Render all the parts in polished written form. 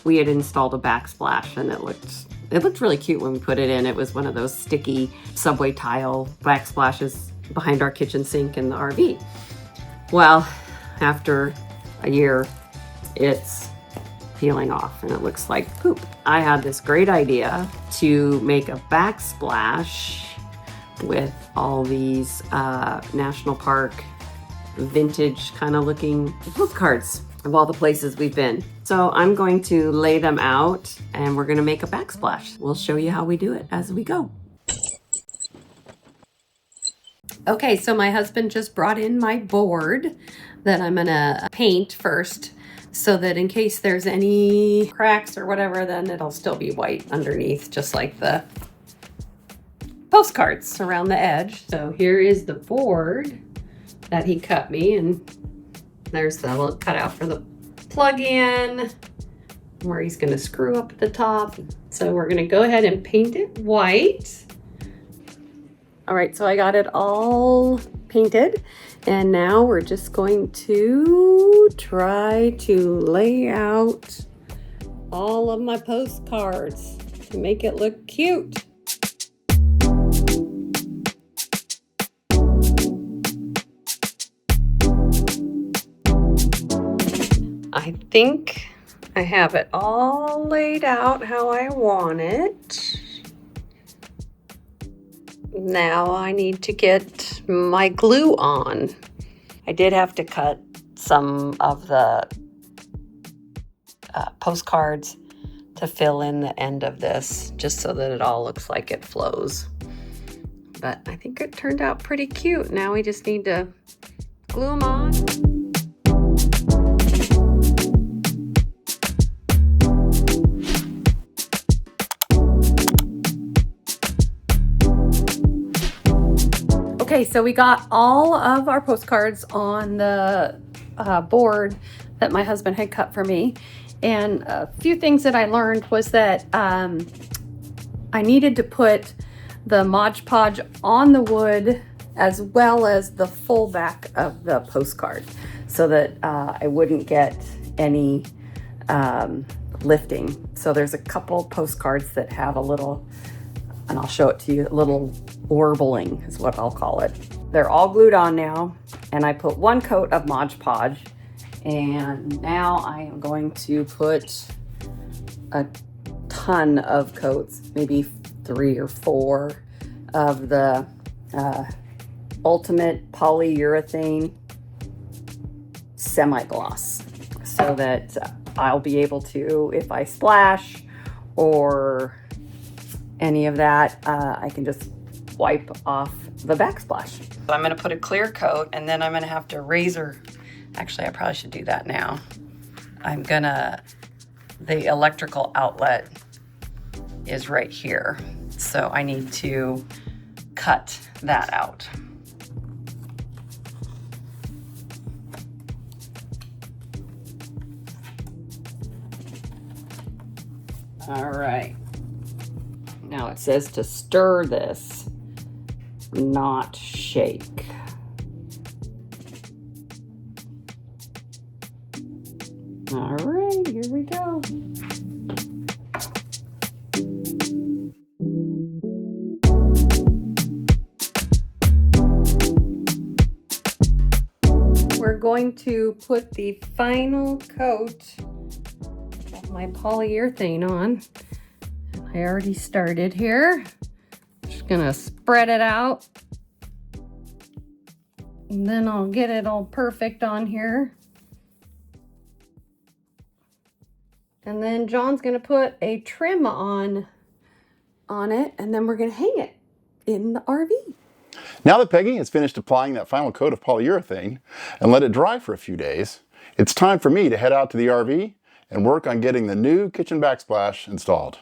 we had installed a backsplash, and it looked really cute when we put it in. It was one of those sticky subway tile backsplashes behind our kitchen sink in the RV. Well, after a year, it's peeling off and it looks like poop. I had this great idea to make a backsplash with all these national park vintage kind of looking postcards of all the places we've been. So I'm going to lay them out and we're going to make a backsplash. We'll show you how we do it as we go. Okay, so my husband just brought in my board that I'm gonna paint first, so that in case there's any cracks or whatever, then it'll still be white underneath, just like the postcards around the edge. So here is the board that he cut me, and there's the little cutout for the plug-in where he's gonna screw up at the top. So we're gonna go ahead and paint it white. All right, so I got it all painted, and now we're just going to try to lay out all of my postcards to make it look cute. I think I have it all laid out how I want it. Now I need to get my glue on. I did have to cut some of the postcards to fill in the end of this, just so that it all looks like it flows. But I think it turned out pretty cute. Now we just need to glue them on. Okay, so we got all of our postcards on the board that my husband had cut for me. And a few things that I learned was that I needed to put the Mod Podge on the wood as well as the full back of the postcard, so that I wouldn't get any lifting. So there's a couple postcards that have a little, and I'll show it to you, a little warbling is what I'll call it. They're all glued on now, and I put one coat of Mod Podge, and now I am going to put a ton of coats, maybe 3 or 4 of the Ultimate Polyurethane Semi-Gloss, so that I'll be able to, if I splash or any of that, I can just wipe off the backsplash. So I'm going to put a clear coat, and then I'm going to have to razor. Actually, I probably should do that now. The electrical outlet is right here, so I need to cut that out. All right. Now it says to stir this, not shake. All right, here we go. We're going to put the final coat of my polyurethane on. I already started here. Just gonna spread it out, and then I'll get it all perfect on here. And then John's gonna put a trim on it, and then we're gonna hang it in the RV. Now that Peggy has finished applying that final coat of polyurethane and let it dry for a few days, it's time for me to head out to the RV and work on getting the new kitchen backsplash installed.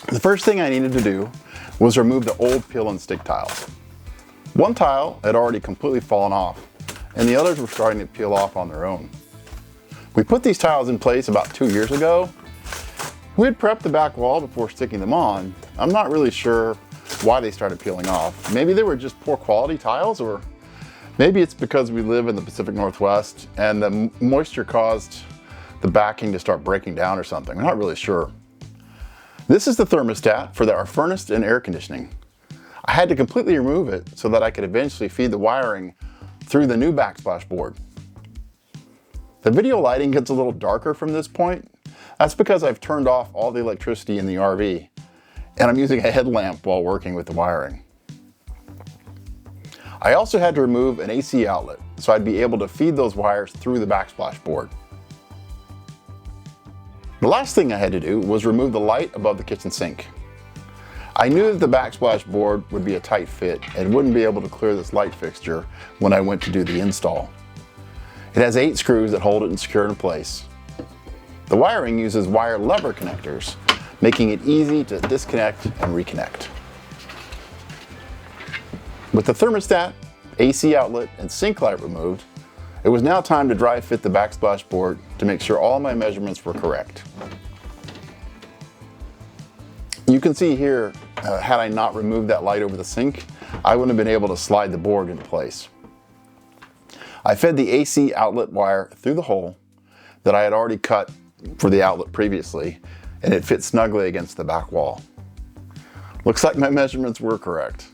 The first thing I needed to do was remove the old peel and stick tiles. One tile had already completely fallen off, and the others were starting to peel off on their own. We put these tiles in place about 2 years ago. We had prepped the back wall before sticking them on. I'm not really sure why they started peeling off. Maybe they were just poor quality tiles, or maybe it's because we live in the Pacific Northwest and the moisture caused the backing to start breaking down or something. I'm not really sure. This is the thermostat for our furnace and air conditioning. I had to completely remove it so that I could eventually feed the wiring through the new Backsplash board. The video lighting gets a little darker from this point. That's because I've turned off all the electricity in the RV, and I'm using a headlamp while working with the wiring. I also had to remove an AC outlet so I'd be able to feed those wires through the Backsplash board. The last thing I had to do was remove the light above the kitchen sink. I knew that the Backsplash board would be a tight fit and wouldn't be able to clear this light fixture when I went to do the install. It has 8 screws that hold it and secure it in place. The wiring uses wire lever connectors, making it easy to disconnect and reconnect. With the thermostat, AC outlet, and sink light removed, it was now time to dry fit the Backsplash board to make sure all my measurements were correct. You can see here, had I not removed that light over the sink, I wouldn't have been able to snide the board into place. I fed the AC outlet wire through the hole that I had already cut for the outlet previously, and it fit snugly against the back wall. Looks like my measurements were correct.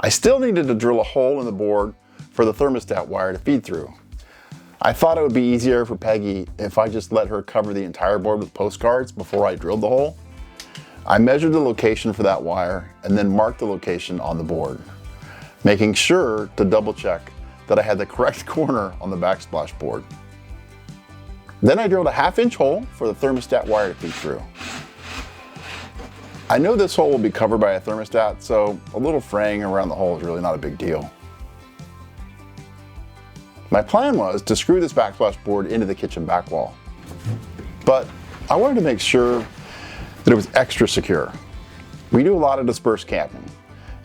I still needed to drill a hole in the board for the thermostat wire to feed through. I thought it would be easier for Peggy if I just let her cover the entire board with postcards before I drilled the hole. I measured the location for that wire and then marked the location on the board, making sure to double check that I had the correct corner on the Backsplash board. Then I drilled a 1/2-inch hole for the thermostat wire to feed through. I know this hole will be covered by a thermostat, so a little fraying around the hole is really not a big deal. My plan was to screw this Backsplash board into the kitchen back wall, but I wanted to make sure that it was extra secure. We do a lot of dispersed camping,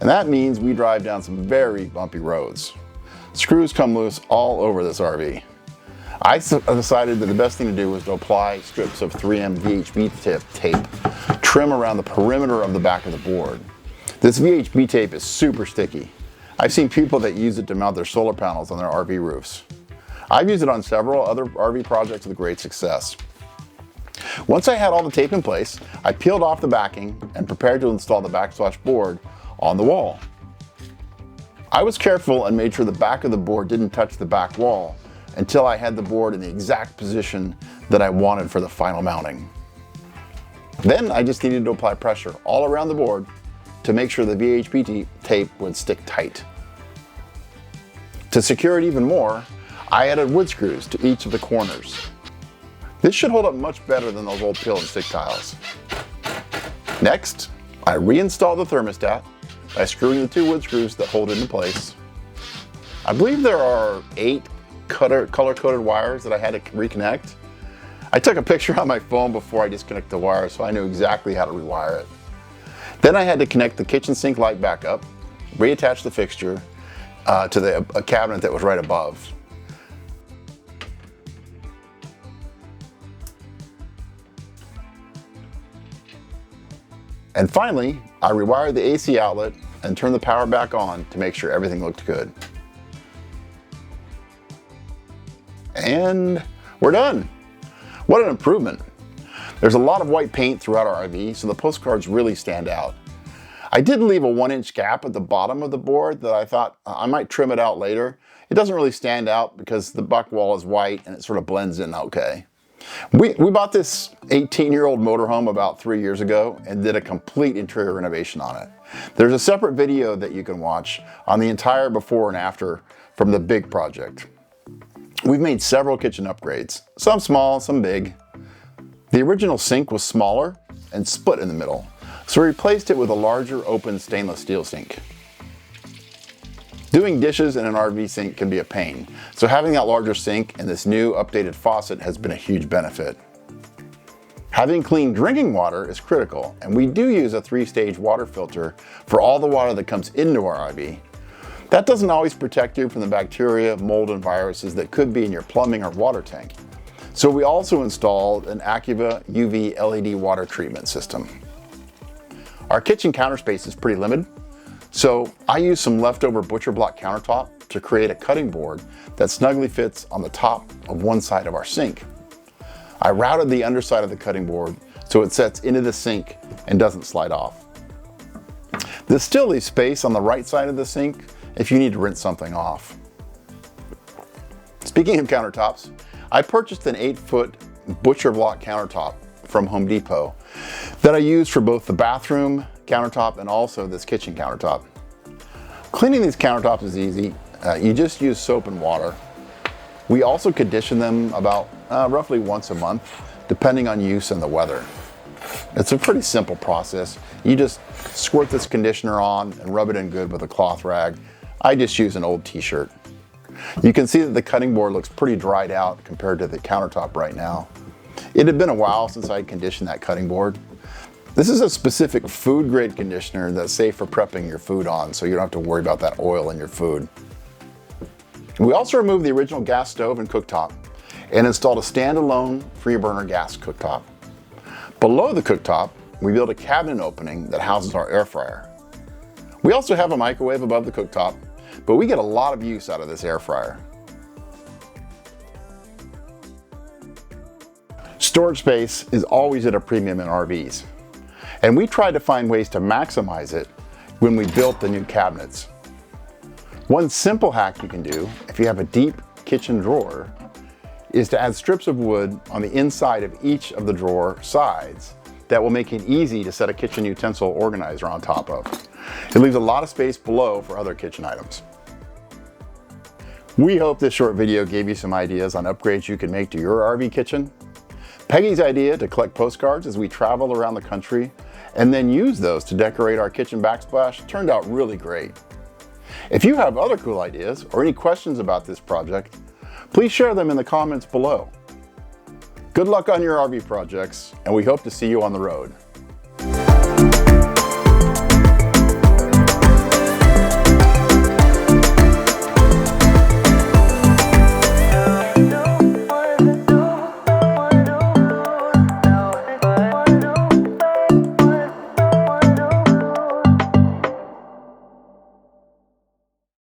and that means we drive down some very bumpy roads. Screws come loose all over this RV. I decided that the best thing to do was to apply strips of 3M VHB tape, trim around the perimeter of the back of the board. This VHB tape is super sticky. I've seen people that use it to mount their solar panels on their RV roofs. I've used it on several other RV projects with great success. Once I had all the tape in place, I peeled off the backing and prepared to install the Backsplash board on the wall. I was careful and made sure the back of the board didn't touch the back wall until I had the board in the exact position that I wanted for the final mounting. Then I just needed to apply pressure all around the board to make sure the VHB tape would stick tight. To secure it even more, I added wood screws to each of the corners. This should hold up much better than those old peel and stick tiles. Next, I reinstalled the thermostat by screwing the 2 wood screws that hold it in place. I believe there are 8 color-coded wires that I had to reconnect. I took a picture on my phone before I disconnected the wire, so I knew exactly how to rewire it. Then I had to connect the kitchen sink light back up, reattach the fixture to a cabinet that was right above. And finally, I rewired the AC outlet and turned the power back on to make sure everything looked good. And we're done. What an improvement. There's a lot of white paint throughout our RV, so the postcards really stand out. I did leave a 1-inch gap at the bottom of the board that I thought I might trim it out later. It doesn't really stand out because the back wall is white and it sort of blends in okay. We bought this 18-year-old motorhome about 3 years ago and did a complete interior renovation on it. There's a separate video that you can watch on the entire before and after from the big project. We've made several kitchen upgrades, some small, some big. The original sink was smaller and split in the middle, so we replaced it with a larger open stainless steel sink. Doing dishes in an RV sink can be a pain, so having that larger sink and this new updated faucet has been a huge benefit. Having clean drinking water is critical, and we do use a 3-stage water filter for all the water that comes into our RV. That doesn't always protect you from the bacteria, mold, and viruses that could be in your plumbing or water tank. So we also installed an Activa UV LED water treatment system. Our kitchen counter space is pretty limited, so I used some leftover butcher block countertop to create a cutting board that snugly fits on the top of one side of our sink. I routed the underside of the cutting board so it sets into the sink and doesn't slide off. This still leaves space on the right side of the sink if you need to rinse something off. Speaking of countertops, I purchased an 8-foot butcher block countertop from Home Depot that I use for both the bathroom countertop and also this kitchen countertop. Cleaning these countertops is easy. You just use soap and water. We also condition them about roughly once a month, depending on use and the weather. It's a pretty simple process. You just squirt this conditioner on and rub it in good with a cloth rag. I just use an old t-shirt. You can see that the cutting board looks pretty dried out compared to the countertop right now. It had been a while since I conditioned that cutting board. This is a specific food grade conditioner that's safe for prepping your food on, so you don't have to worry about that oil in your food. We also removed the original gas stove and cooktop and installed a standalone 3-burner gas cooktop. Below the cooktop, we built a cabinet opening that houses our air fryer. We also have a microwave above the cooktop, but we get a lot of use out of this air fryer. Storage space is always at a premium in RVs, and we tried to find ways to maximize it when we built the new cabinets. One simple hack you can do if you have a deep kitchen drawer is to add strips of wood on the inside of each of the drawer sides that will make it easy to set a kitchen utensil organizer on top of. It leaves a lot of space below for other kitchen items. We hope this short video gave you some ideas on upgrades you can make to your RV kitchen. Peggy's idea to collect postcards as we travel around the country and then use those to decorate our kitchen backsplash turned out really great. If you have other cool ideas or any questions about this project, please share them in the comments below. Good luck on your RV projects, and we hope to see you on the road.